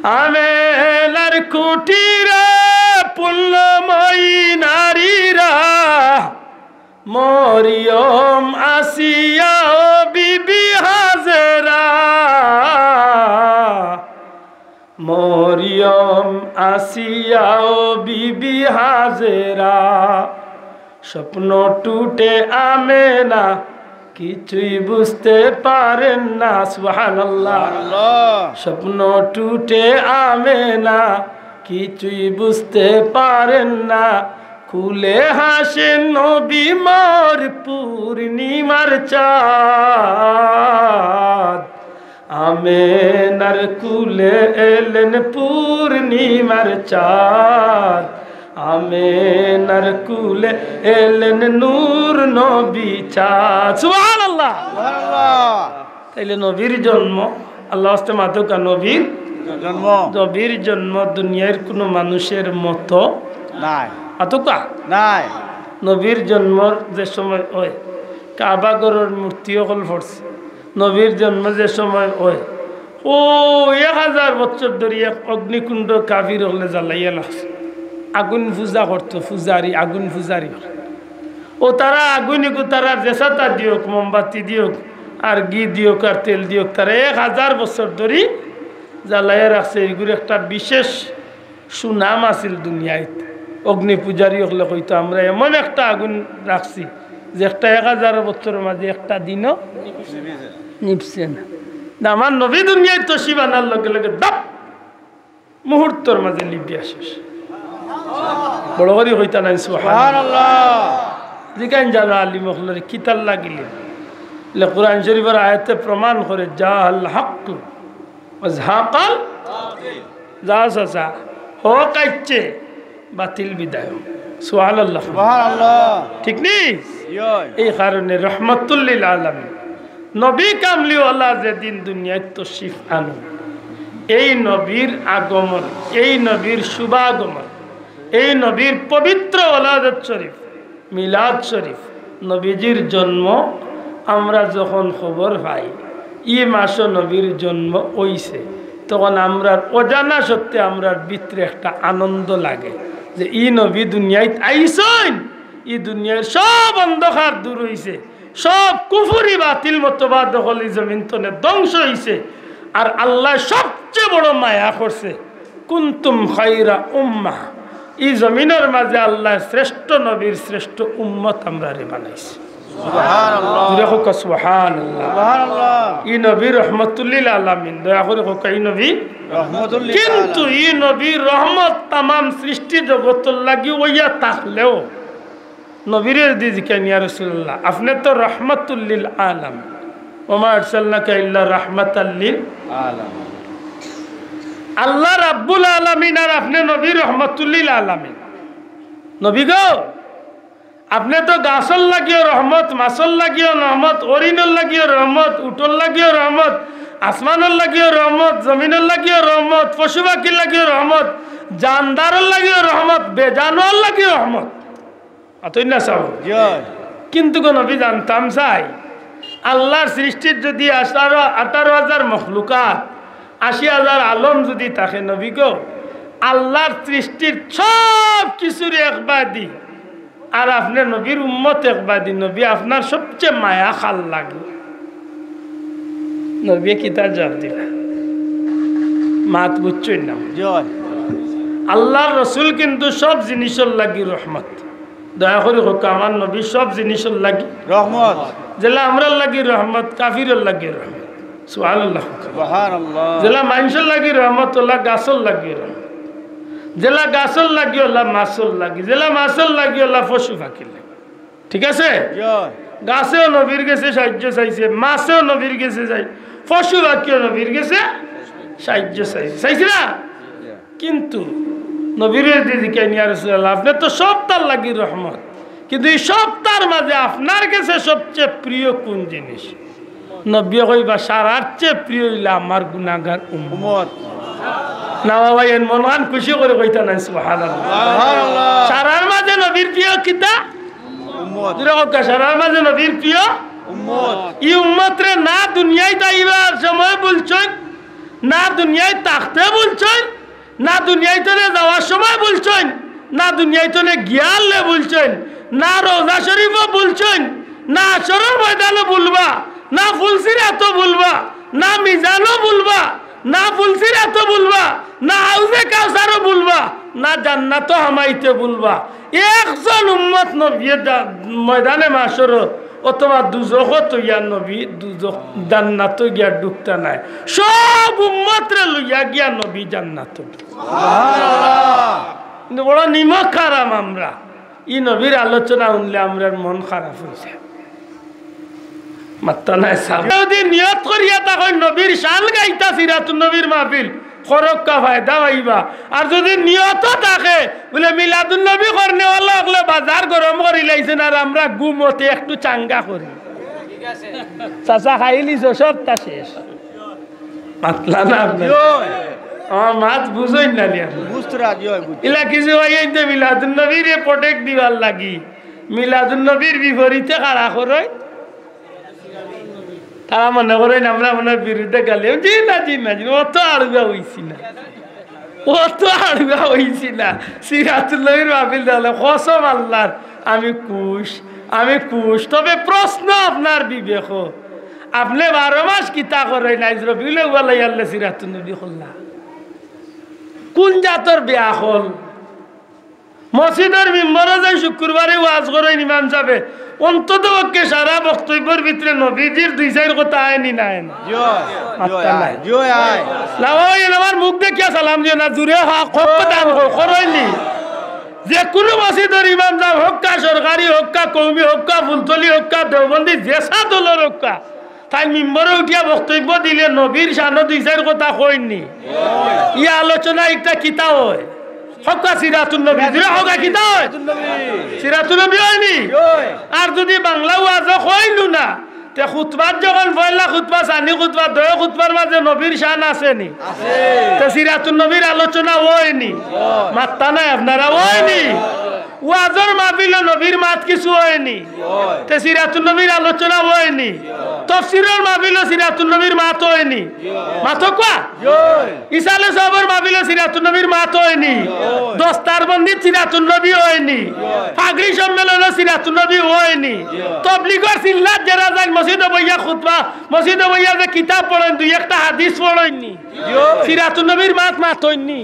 আমেনার কুটিরে পুণ্যময়ী নারীরা মরিয়ম আসিয়া ও বিবি হাজেরা মরিয়ম আসিয়া ও বিবি হাজেরা স্বপ্ন টুটে আমেনা কিছুই বুঝতে পারেন না সুবহানাল্লাহ স্বপ্ন টুটে আমেনা কিছুই বুঝতে পারেন না খুলে হাসেন নবী মোর পূর্ণিমার চাঁদ আমেনার কুলে এলেন পূর্ণিমার চাঁদ আমেনার কুলে এলেন নূর নবী চাঁদ সুবহানাল্লাহ তাইলে নবীর জন্ম আল্লাহ আস্তে মাতুকা নবীর জন্ম দুনিয়ার কোনো মানুষের মতো নাই আতুকা নাই নবীর জন্মর যে সময় হয় কাবা ঘরের মূর্তি হল পড়ছে নবীর জন্ম যে সময় হয় ও 1000 বছর ধরে এক অগ্নিকুণ্ড কাফির হলে জ্বালাইয়া লাগছে আগুন পূজা করতো পূজারি আগুন পূজারি ও তারা আগুনিকু তারা জেসাতা দিয়ক মোমবাতি দিয়ক আর ঘি দিয়ক আর তেল দিয়ক তারা 1000 বছর ধরে জ্বালাইয়া রাখছে এগুলো একটা বিশেষ সুনাম আছিল দুনিয়ায় অগ্নি পূজারি হলে কইতো আমরা এমন একটা আগুন রাখছি যে একটা 1000 বছরের মাঝে একটা দিনও নিপছে না আমার নবী দুনিয়ায় তো শিবানার লগে লগে দাপ মুহূর্তের মাঝে লিপিয়া শেষ বড় করে হইতা নাই সুবহানাল্লাহ জিকান জানো আলী মখলরে কিতাল লাগিলেন কোরআন শরীফের আয়াতে প্রমাণ করে জাল হক ওয়াজহাকাল যা হক আইছে বাতিল বিদায় সুবহানাল্লাহ ঠিক নেই এই কারণে রহমাতুল লিল আলামিন নবী কামলিওয়ালা যেদিন দুনিয়ায় তশরিফ আনেন এই নবীর আগমন এই নবীর শুভাগমন এই নবীর পবিত্র ওলাদত শরীফ মিলাদ শরীফ নবীজির জন্ম আমরা যখন খবর পাই ই মাসও নবীর জন্ম হইছে তখন আমরা অজানা সত্ত্বে আমরা ভিতরে একটা আনন্দ লাগে যে ই নবী দুনিয়ায় আইসেন ই দুনিয়ার সব অন্ধকার দূর হইছে সব কুফরি বাতিল মতবাদ দখলি জমিন তনে ধ্বংস হইছে আর আল্লাহ সবচেয়ে বড় মায়া করছে কুনতুম খায়রা উম্মাহ এই জমিনের মাঝে আল্লাহ শ্রেষ্ঠ নবীর শ্রেষ্ঠ উম্মত আমরা রে বানাইছে সুবহানাল্লাহ সুবহানাল্লাহ সুবহানাল্লাহ ই নবী রহমাতুল লিল আলামিন দয়া করে হোক এই নবী রহমাতুল লিল কিন্তু ই নবী রহমত तमाम সৃষ্টি জগতের লাগি ওইয়া থাকলেও নবীর দিজিকেন ইয়া রাসূলুল্লাহ আপনি তো রহমাতুল লিল আলাম ওমা আরসালনাকা ইল্লা রাহমাতাল লিল আলাম আল্লাহ রাব্বুল আলামিন আর আপনি নবী রহমাতুল লিল আলামিন নবী গো আপনি তো গাছল লাগিও রহমত মাছল লাগিও রহমত অরিনল লাগিও রহমত উটল লাগিও রহমত আসমানল লাগিও রহমত জমিনল লাগিও রহমত পশু পাখির লাগিও রহমত জানদারল লাগিও রহমত বেজানোয়ার লাগিও রহমত অতই না সব কিন্তু কোন নবী জানতাম চাই আল্লাহর সৃষ্টির যদি 18,000 মখলুকাত 80,000 আলম যদি থাকে নবী গো আল্লাহর সৃষ্টির সব কিছুর একবাদি আর আপনার নবীর উম্মত একবাদি নবী আপনার সবচেয়ে মায়া খাল লাগে নবী কি তার জবাব দিলা মাত বুঝছই না আল্লাহর রসুল কিন্তু সব জিনিসের লাগি রহমত দয়া করে হোক আমার নবী সব জিনিসের লাগি রহমত যেলা আমরা লাগি রহমত কাফিরের লাগি রহমত সুবহানাল্লাহ সুবহানাল্লাহ যেলা মানুষের লাগি রহমত ওলা গাছর লাগি রহমত যেলা গাছর লাগি ওলা মাছর লাগি যেলা মাছর লাগি ওলা পশু পাখির লাগি ঠিক আছে গাছেও নবীর গেছে সাহায্য চাইছে মাছেও নবীর গেছে চাই পশু পাখিও নবীর গেছে সাহায্য চাইছে চাইছে না কিন্তু নবীর দিদিকে নিয়ে রাসূলুল্লাহ আপনি তো সব তার লাগি রহমত কিন্তু এই সব তার মাঝে আপনার কাছে সবচেয়ে প্রিয় কোন জিনিস নবী কইবা সারার চেয়ে প্রিয় হইলা আমার গুনাহগার উম্মত না বাবা এর মন খুশি করে কইতা না সুবহানাল্লাহ সুবহানাল্লাহ সারার মাঝে নবীর প্রিয় কিতা উম্মত যেরকম সারার মাঝে নবীর প্রিয় উম্মত এই উম্মত রে না দুনিয়ায় তাইবার সময় বলছই না দুনিয়ায় থাকতে বলছই না দুনিয়াতে যাওয়ার সময় বলছেন, না দুনিয়াতে গিয়ালে বলছেন, না রোজা শরীফও বলছেন, না আসরের ময়দানও বলবা, না ফুলসিরাতও বলবা, না মিজানও বলবা, না ফুলসিরাতও বলবা, না হাউজে কাউসারও বলবা, না জান্নাতও হামাইতে বলবা। একজন উম্মত নবী ময়দানে মাসর অথবা দুজখত ইয়া নবী দুজখ জান্নাত গিয়া ঢুকতা নাই, সব উম্মতরে লইয়া গিয়া নবী জান্নাত। কিন্তু বড় নিমক খারাপ আমরা, ই নবীর আলোচনা শুনলে আমরা মন খারাপ হয়েছে। মাত্তা নাই সাহেব যদি নিয়ত করিয়া তখন নবীর শান গাইতা সিরাতুন নবীর মাহফিল খরক্কা ফায়দা পাইবা। আর যদি নিয়ত থাকে বলে মিলাদুন নবী করনে ওয়ালা হলে বাজার গরম করি লাইছেন আর আমরা গুমতে একটু চাঙ্গা করি, চাচা খাইলিছ সবটা শেষ। মাতলা না আমার মাছ বুঝই না ইলা কিছু হইতে মিলাদুন নবীর প্রোটেক্ট দিবার লাগি মিলাদুন নবীর বিপরীতে কারা করে তারা মনে করেন আমরা মনে বিরুদ্ধে গেলে জি না জি না জি অত আড়ুয়া হইছি না, অত আড়ুয়া হইছি না। সিরাতুল নবীর মাহফিল তাহলে কসম আল্লাহর আমি কুশ। তবে প্রশ্ন আপনার বিবেক, আপনি 12 মাস কিতা করে নাই রবিউল আউয়াল আল্লাহ সিরাতুল নবী করলা কোন জাতর বিয়া হল? মসজিদের মেম্বারও যাই শুক্রবারে ওয়াজ করেন ইমাম সাহেব অন্তত পক্ষে সারা বক্তব্যের ভিতরে নবীজির 2-4 কথা আয়নি না আমার মুখ দেখিয়া সালাম দিও না জুড়ে করেনি। যে কোনো মসজিদের ইমাম সাহেব হক্কা সরকারি হক্কা কৌমি হক্কা ফুলতলি হক্কা দেওবন্দি জেসা দলের হক্কা তাই মেম্বারে উঠিয়া বক্তব্য দিলে নবীর শানো 2-4 কথা কইনি। ই আলোচনা একটা কিতা হয় হক্কা সিরাতুন নবী জুড়ে হকা কিতা হয় সিরাতুন নবী হয়নি। আর যদি বাংলা ওয়াজ কইলু না তে খুতবাত যখন পয়লা খুতবা সানি খুতবা দয় খুতবার মাঝে নবীর শান আসেনি, তে সিরাতুন নবীর আলোচনা হয়নি। মাত্তা নাই আপনারা হয়নি। ওয়াজর মাহফিল নবীর মাত কিছু হয়নি, তে সিরাতুন নবীর আলোচনা হয়নি। তাফসীরের মাহফিল সিরাতুন নবীর মাত হয়নি, মাত কোয়া ইসালে সাহেবের মাহফিল সিরাতুন নবীর মাত হয়নি। দস্তার বন্দি সিরাতুন নবী হয়নি। পাগড়ি সম্মেলন সিরাতুন নবী হয়নি। তাবলীগের সিল্লাত যারা যায় মসজিদে বইয়া খুতবা মসজিদে বইয়া যে কিতাব পড়েন 2-1টা হাদিস পড়েননি, সিরাতুন নবীর মাত হয়নি।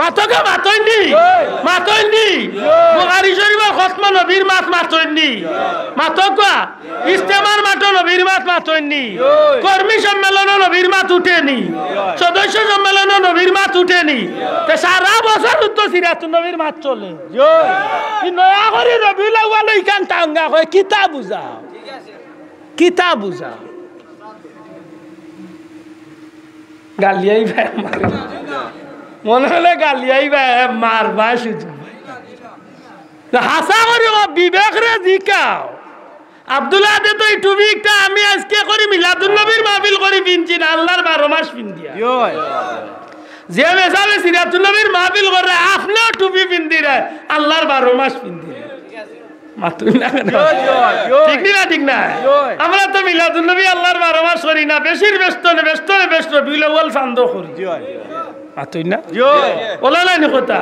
মাতকে মাত হয়নি, মাত হয়নি। বুখারী শরীফের খতম নবীর মাত হয়নি, মাত কোয়া ইজতেমার মাত নবীর মাত হয়নি। কর্মী সম্মেলন নবীর মাত উঠেনি, সদস্য সম্মেলন নবীর মাত উঠেনি। তে সারা বছর তো সিরাতুন নবীর মাত চলে। নয়া করে রবিউল আউয়াল ইকান টাঙ্গা কয় কিতা বুঝাও, কিতা বুঝাও। গালিয়াই ভাই মনে হলে গালিয়াই ভাই মারবা শুধু হাসা করি বিবেক রে জিকাও। আব্দুল্লাহ দে তো এই টুপিটা আমি আজকে করি মিলাদুন নবীর মাহফিল করি পিনছি না আল্লাহর 12 মাস পিন্দিয়া যে মেসাবে সিরাতুন নবীর মাহফিল করে আপনিও টুপি পিন্দি রে আল্লাহর 12 মাস পিন্দি ঠিক না। আমরা তো মিলাদুন নবী আল্লাহর 12 মাস করি না, বেশির ব্যস্ত রবিউল আউয়াল চান্দ করি মাতুই না ওলা নাই কথা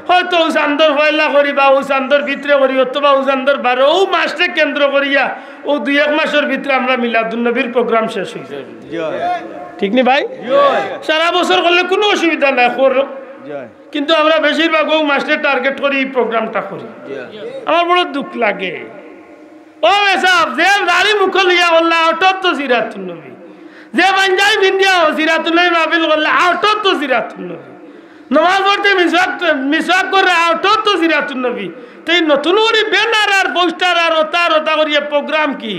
হয়তো উসান্দর পয়লা করি বা উসান্দর ভিতরে করি অথবা উসান্দর 12 মাসকে কেন্দ্র করিয়া ও 2-1 মাসের ভিতরে আমরা মিলাদুন নবীর প্রোগ্রাম শেষ হয়ে যায়। ঠিক নি ভাই? সারা বছর করলে কোনো অসুবিধা নাই করো, কিন্তু আমরা বেশিরভাগ ও মাসকে টার্গেট করি এই প্রোগ্রামটা করি। আমার বড় দুঃখ লাগে ও এসব যে দাড়ি মুখ লিয়া আল্লাহ অটত তো সিরাতুন নবী, যে পাঞ্জাবি বিন্দিয়া সিরাতুন নবী মাহফিল করলে আউটত তো সিরাতুন নবী, নামাজ পড়তে মিসওয়াক করে আউটত তো সিরাতুন নবী। তো এই নতুন করে ব্যানার আর পোস্টার আর ওতা করিয়া প্রোগ্রাম কি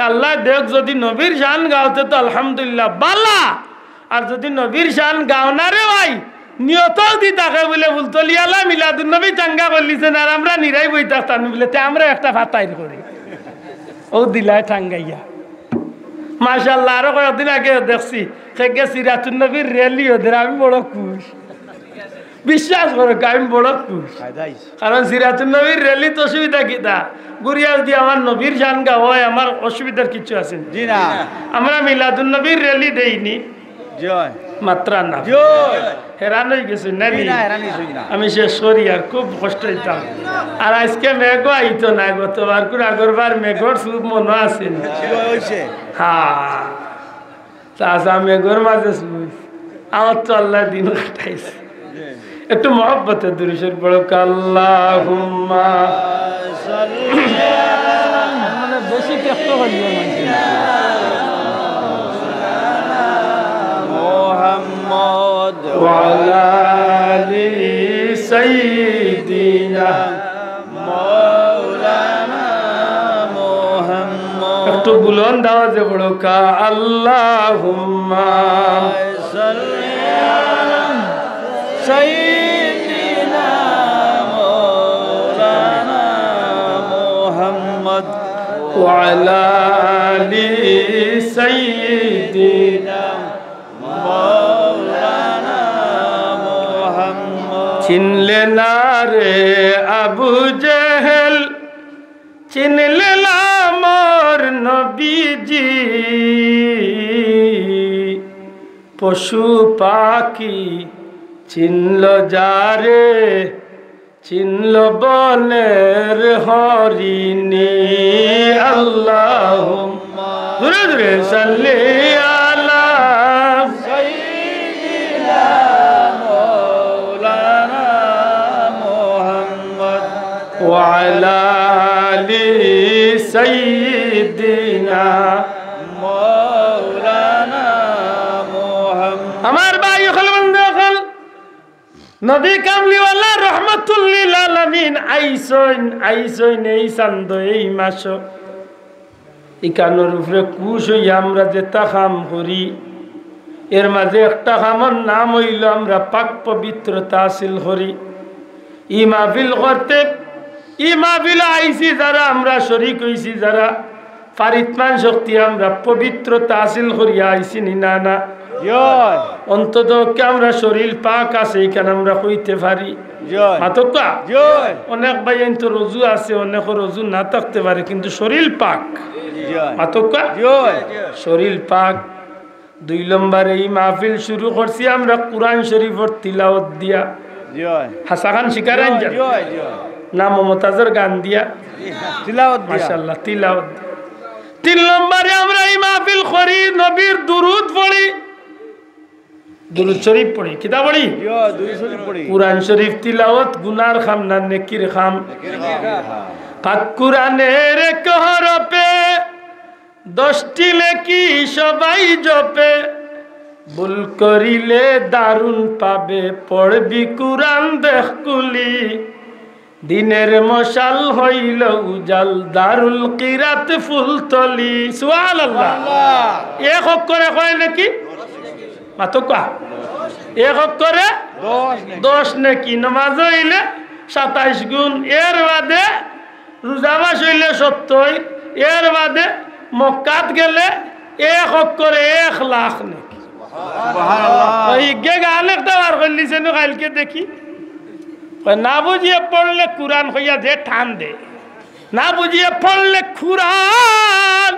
আল্লাহ দেখ যদি নবীর শান গাওতে তো আলহামদুলিল্লাহ বালা, আর যদি নবীর শান গাও না রে ভাই নিয়তও দি তাকে বলে বুলতলিয়ালা মিলাদুন নবী চাঙ্গা করলিছেন আর আমরা নিরাই বই থাকতাম বলে আমরা একটা ফাতাইর করি ও দিলায় ঠাঙ্গাইয়া মাশাআল্লাহ। আরো কয়েকদিন আগে দেখছি সেগে সিরাতুন নবীর র্যালি ওদের আমি বড় খুশ, বিশ্বাস করো আমি বড় খুশ। কারণ সিরাতুন নবীর র্যালি তো অসুবিধা কিতা গুড়িয়া যদি আমার নবীর শান গা হয় আমার অসুবিধার কিছু আছে জি না। আমরা মিলাদুন নবীর র্যালি দেইনি মাত্রা না হেরান হয়ে গেছে না আমি শেষ করি আর খুব কষ্ট হইতাম আর আজকে মেঘও আইতো না গতবার করে আগরবার মেঘর সুপ মনে আছে হ্যাঁ চাষা মেঘর মাঝে আমার তো আল্লাহ দিন কাটাইছে একটু মহব্বতে দুরুশের বড় আল্লাহুম্মা মানে বেশি কষ্ট করিও মুহাম্মদ ওয়া আলা আলি সাইয়্যিদিনা মাওলানা মুহাম্মদ একটু বুলন্দ আওয়াজে বড় আল্লাহুম্মা সাল্লি আলা সাইয়্যিদিনা মাওলানা মুহাম্মদ ওয়া আলা আলি সাইয়্যিদিনা মাওলানা মুহাম্মদ চিনলে না রে আবু জেহেল চিনলে না মোর নবীজি পশু পাখি চিনল যারে চিনল বনের হরিণী আল্লাহুম্মা ধরে ধরে সাল্লি আলা সাইয়্যিদিনা মাওলানা মুহাম্মদ ওয়া আলা আলি সাইয়্যিদিনা মাওলানা মুহাম্মদ আমার ভাই নবী কামলিওয়ালা রহমাতুল লিল আলামিন আইসইন এই চান্দ এই মাস ইকানোর উপরে কুশ হইয়া আমরা যেটা কাম করি এর মাঝে একটা কামের নাম হইল আমরা পাক পবিত্রতা হাসিল করি ই মাহফিল করতে ই মাহফিল আইছি যারা আমরা শরীক হইছি যারা ফারিতমান শক্তি আমরা পবিত্রতা হাসিল করিয়া আইছি না না অন্তত আমরা শরীর পাক আছে এখানে আমরা কইতে পারি অনেক ভাই তো রজু আছে অনেক রজু না থাকতে পারে কিন্তু শরীর পাক শরীর পাক 2 নম্বরে এই মাহফিল শুরু করছি আমরা কুরআন শরীফের তিলাওয়াত দিয়া হাসা খান শিকারেন না মমতাজের গান দিয়া তিলাওয়াত মাশাআল্লাহ তিলাওয়াত 3 নম্বরে আমরা এই মাহফিল করি নবীর দুরূদ পড়ি দুরূদ শরীফ পড়ি কিতাব পড়ি দুরূদ শরীফ পড়ি কুরআন শরীফ তিলাওয়াত গুনার খাম না নেকির খাম পাক কুরআনের এক হরফে 10টি নেকি সবাই জপে ভুল করিলে দারুণ পাবে পড়বি কুরআন দেখ কুলি দিনের মশাল হইল উজাল দারুল কিরাত ফুলতলি সুবহানাল্লাহ এক অক্ষরে কয় নাকি মাতকা এক অক্ষরে 10 নাকি নামাজ হইলে 27 গুণ এর বাদে রোজা মাস হইলে 70 এর বাদে মক্কাত গেলে এক অক্ষরে 1 লাখ নাকি সুবহানাল্লাহ এই গান একটা বার করলিছে না কালকে দেখি না বুঝিয়ে পড়লে কুরআন হইয়া যে টান দে না বুঝিয়ে পড়লে কুরআন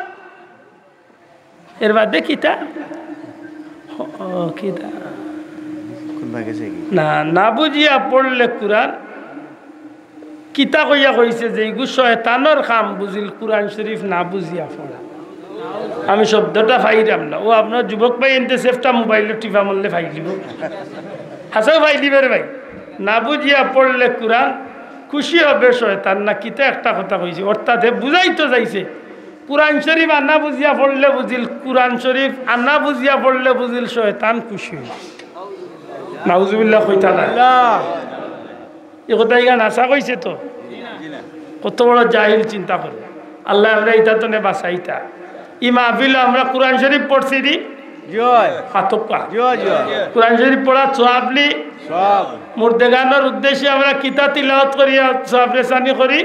এর বাদে কিতা কিতা না না বুঝিয়া পড়লে কুরআন কিতা কইয়া কইছে যে এগু শয়তানের কাম বুঝিল কুরআন শরীফ না বুঝিয়া পড়া আমি শব্দটা ফাইরাম না ও আপনার যুবক ভাই এনতে সেফটা মোবাইলে টিপা মরলে ফাই দিব হাসাও ফাই দিবে রে ভাই না বুঝিয়া পড়লে কুরআন খুশি হবে শয়তান না কিতা একটা কথা কইছে অর্থাৎ বুঝাইতো যাইছে কুরআন শরীফ আনা বুঝিয়া পড়লে বুঝিল কুরআন শরীফ আনা বুঝিয়া পড়লে বুঝিল শয়তান খুশি নাউজুবিল্লাহ কইতা না এই কথা ইগান আশা কইছে তো কত বড় জাহিল চিন্তা করে আল্লাহ আমরা ইতা তো নে বাসাইতা ই মাহফিল আমরা কুরআন শরীফ পড়ছি দি জয় ফাতকা জয় জয় কুরআন শরীফ পড়া সওয়াবলি সওয়াব মুর্দেগানের উদ্দেশ্যে আমরা কিতাব তিলাওয়াত করি সওয়াব রেসানি করি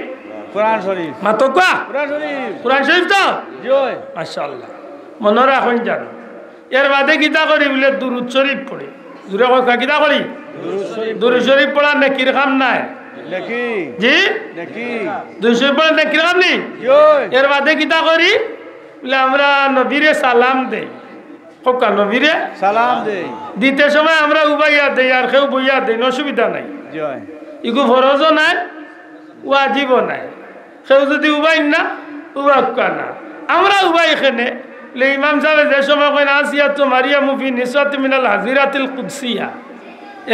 কুরআন শরীফ মাতকা কুরআন শরীফ তো জয় মাশাআল্লাহ মনে রাখুন জানো এর বাদে কিতা করি বলে দুরূদ শরীফ পড়ি জুরে কয় কিতা করি দুরূদ শরীফ পড়া নেকির কাম নাই নেকি জি নেকি দুরূদ শরীফ পড়া নেকির কাম নেই জয় এর বাদে কিতা করি বলে আমরা নবীরে সালাম দেই কোকা নবীরে সালাম দেই দিতে সময় আমরা উবাইয়া দেই আর কেউ বইয়া দেই অসুবিধা নাই জয় ইগু ফরজও নাই ওয়াজিবও নাই কেউ যদি উবাই না উবাক্কা না আমরা উবাই এখানে ইমাম সাহেব যে সময় কইন আসিয়া তো মারিয়া মুফি নিসাত মিনাল হাজিরাতিল কুদসিয়া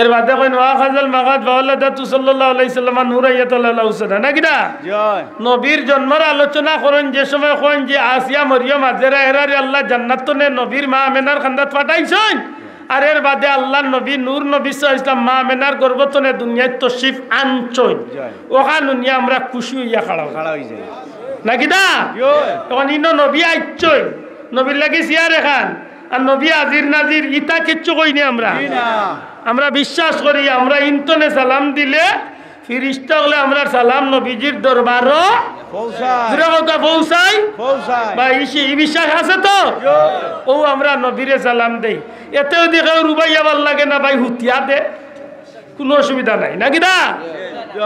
এর বাদে কইন ওয়া খাজাল মাগাদ ওয়ালাদাতু সাল্লাল্লাহু আলাইহি সাল্লাম নূরাইয়াতুল্লাহ হুসানা নাকি না জয় নবীর জন্মের আলোচনা করেন যে সময় কইন যে আসিয়া মারিয়াম হাজেরা এরারে আল্লাহ জান্নাত নে নবীর মা আমেনার খান্দাত পাঠাইছেন আর এর বাদে আল্লাহ নবী নূর নবী সাল্লাল্লাহু আলাইহি সাল্লাম মা আমেনার গর্ভতনে দুনিয়ায় তশরিফ আনছেন ওখানে নিয়ে আমরা খুশি হইয়া খাড়া হই যায় নাকি না তখন ইনো নবী আইছেন নবীর লাগি সিয়ার এখান আর নবী আজির নাজির ইতা কিচ্ছু কইনি আমরা বিশ্বাস করি আমরা ইন্তনে সালাম দিলে ফিরিস্তা হলে আমরা সালাম নবীজির দরবারও পৌঁছাই বা ই বিশ্বাস আছে তো ও আমরা নবীরে সালাম দেই এতেও দেখে রুবাইয়া ভাল লাগে না ভাই হুতিয়া দে কোনো অসুবিধা নাই নাকি না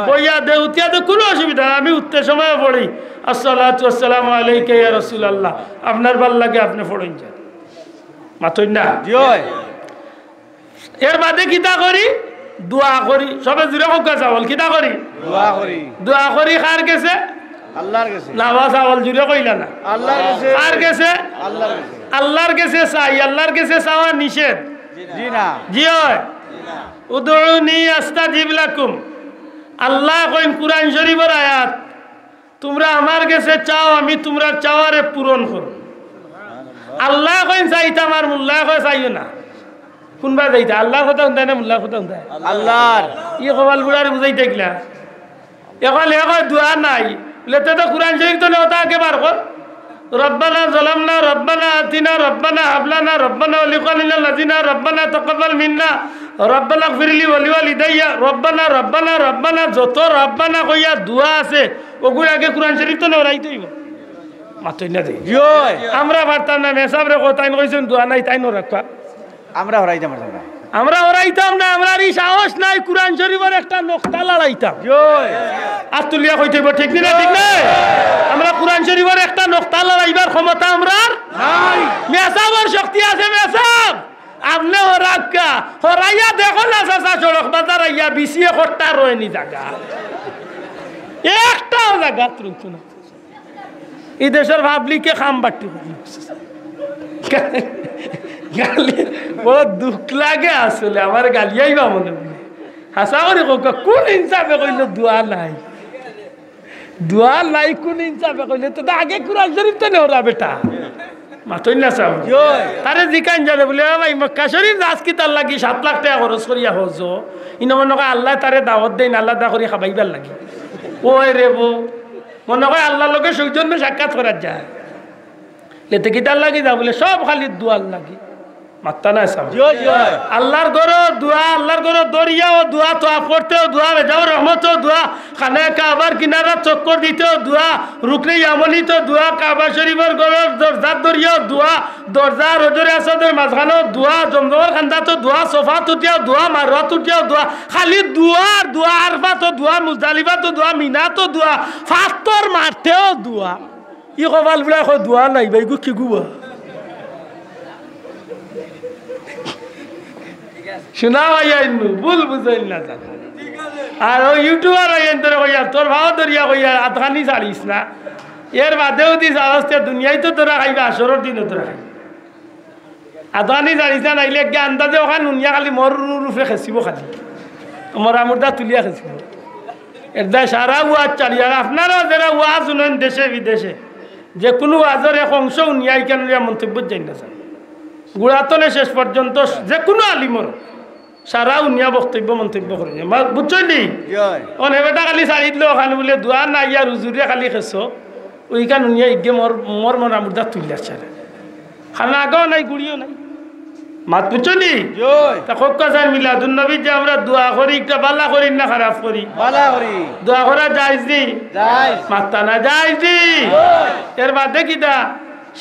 বইয়া দে হুতিয়া দে কোনো অসুবিধা নাই আমি উঠতে সময় পড়ি আসসালাতু আসসালামু আলাইকা ইয়া রাসূলুল্লাহ আপনার ভাল লাগে আপনি পড়েন যান মাতই না এর বাদে কিতা করি দোয়া করি সবে জুড়ে হোক চাওয়াল কিতা করি দোয়া করি কার গেছে আল্লাহর কাছে নাওয়া চাওয়াল জুড়ে কইলা না আল্লাহর কাছে কার গেছে আল্লাহর কাছে আল্লাহর কাছে চাওয়া নিষেধ জি না জি হয় উদউনি আস্তাজিব লাকুম আল্লাহ কইন কুরআন শরীফের আয়াত তোমরা আমার কাছে চাও আমি তোমরা চাওয়ারে পূরণ করব আল্লাহ কইন চাইতাম আর মুল্লাহ কই চাইও না কোনবা যাইতা আল্লাহ কথা শুনতা না মুল্লাহ কথা শুনতা আল্লাহর ই কবাল বুড়ারে বুঝাইতে গিলা এখন এখন দোয়া নাই লেতে তো কুরআন শরীফ তো নেওতা আগে বার কর রব্বানা যালামনা রব্বানা আতিনা রব্বানা হাবলানা রব্বানা ওয়ালিকানিনা লাযিনা রব্বানা তাকাব্বাল মিন্না রব্বানা গফিরলি ওয়ালিওয়ালিদাইয়া রব্বানা রব্বানা রব্বানা যত রব্বানা কইয়া দোয়া আছে ওগুলো আগে কুরআন শরীফ তো নেওয়াইতে হইব মাতই না দেই আমরা পারতাম না মেসাব রে কোথায় কইছেন দোয়া নাই তাই ন রাখবা আমরা হরাইতাম আমরা হরাইতাম না আমরা এই সাহস নাই কুরআন শরীফের একটা নকতা লড়াইতাম আর তুলিয়া কইতে ঠিক না ঠিক না আমরা কুরআন শরীফের একটা নকতা লড়াইবার ক্ষমতা আমরা নাই মেসাবের শক্তি আছে মেসাব আপনি হরাক্কা হরাইয়া দেখো না চাচা সড়ক বাজার আইয়া বিসিয়ে কট্টা রয়নি জায়গা একটাও জায়গা তুলতো না এই দেশের পাবলিককে খাম বাট্টি বড় দুঃখ লাগে আসলে আমার গালিয়াই বা মনে মনে হাসা করে কোন হিসাবে কইল দোয়া নাই কোন হিসাবে কইলে তো আগে কুরআন শরীফ তো নেওয়া বেটা মাতই না চাও তারে জিকান জানে বলে ভাই মক্কা শরীফ আজকে তার লাগি 7 লাখ টাকা খরচ করিয়া হজ ইন মনে হয় আল্লাহ তারে দাওয়াত দেন আল্লাহ দা করি খাবাইবার লাগে ওই রে বো মনে হয় আল্লাহর লোকের সৌজন্য সাক্ষাৎ করার যায় লেতে কিতার লাগি যা বলে সব খালি দোয়ার লাগি মাত্তা না সব আল্লাহর গরো দোয়া আল্লাহর গরো দরিয়া ও দোয়া তো পড়তেও দোয়া যাও রহমত দোয়া খানে কাবার কিনারা চক্কর দিতেও দোয়া রুকনে আমলি তো দোয়া কাবা শরীফের গরো দরজার দরিয়াও দোয়া দরজা রজরে আসাদের মাঝখানেও দোয়া জমজমের খান্দা তো দোয়া সোফা তুটিয়াও দোয়া মারোয়া তুটিয়াও দোয়া খালি দোয়া দোয়া আরফা তো দোয়া মুজদালিফা তো দোয়া মিনা তো দোয়া ফাতর মারতেও দোয়া ই কবাল বলে দোয়া নাই ভাই গো কি গুয়া শোনা ভাইয়াইনু ভুল বুঝাইন না আর ওই ইউটিউবার আইন তোর কইয়া তোর ভাও দরিয়া কইয়া আধখানি ছাড়িস না এর বাদেও দিস আওয়াজটা দুনিয়ায় তো তোরা খাইবা আসরের দিনও তোরা খাই আধখানি ছাড়িস না নাইলে গে আন্দাজে ওখান নুনিয়া খালি মর রূপে খেঁচিব খালি মরা মুর্দা তুলিয়া খেঁচিব এর দায় সারা ওয়াজ চালিয়া আপনারাও যারা ওয়াজ শুনেন দেশে বিদেশে যে কোনো ওয়াজের এক অংশ উনিয়াই কেন মন্তব্য যাই না স্যার গুড়াতনে শেষ পর্যন্ত যে কোনো আলিমর সারা উনিয়া বক্তব্য মন্তব্য করে বুঝছো নি বেটা খালি চারি দিল ওখানে বলে দোয়া নাই আর উজুরিয়া খালি খেছ ওইখান উনিয়া ইগে মর মরা মুর্দা তুলিয়া ছাড়ে খানা আগাও নাই গুড়িও নাই মাত বুঝছো নি তা খোকা চাই মিলাদুন নবী যে আমরা দোয়া করি একটা বালা করি না খারাপ করি দোয়া করা যায় নি মাত্তা না যায় নি এর বাদে কিতা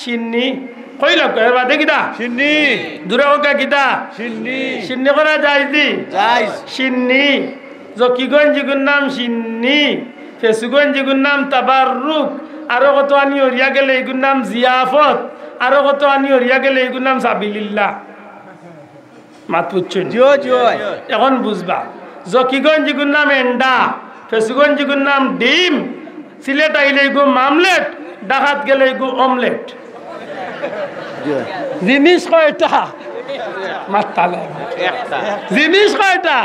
সিন্নি কইল এর বাদে কিতা সিন্নি দূরে ওকা কিতা সিন্নি করা যায় নি সিন্নি জকিগঞ্জ জিগুর নাম সিন্নি ফেসুগঞ্জ জিগুর নাম তাবাররুক আরো কত আনি হরিয়া গেলে এগুর নাম জিয়াফত আরো কত আনি হরিয়া গেলে এইগুলো নাম সাবিলিল্লাহ মাত পুচ্ছুন জিও জিও এখন বুঝবা জকিগঞ্জ এগুলোর নাম এন্ডা ফেসুগঞ্জ এগুলোর নাম ডিম সিলেট আইলে এগু মামলেট ডাকাত গেলে এগু অমলেট জিও জিনিস কয়টা মাতালে একটা জিনিস কয়টা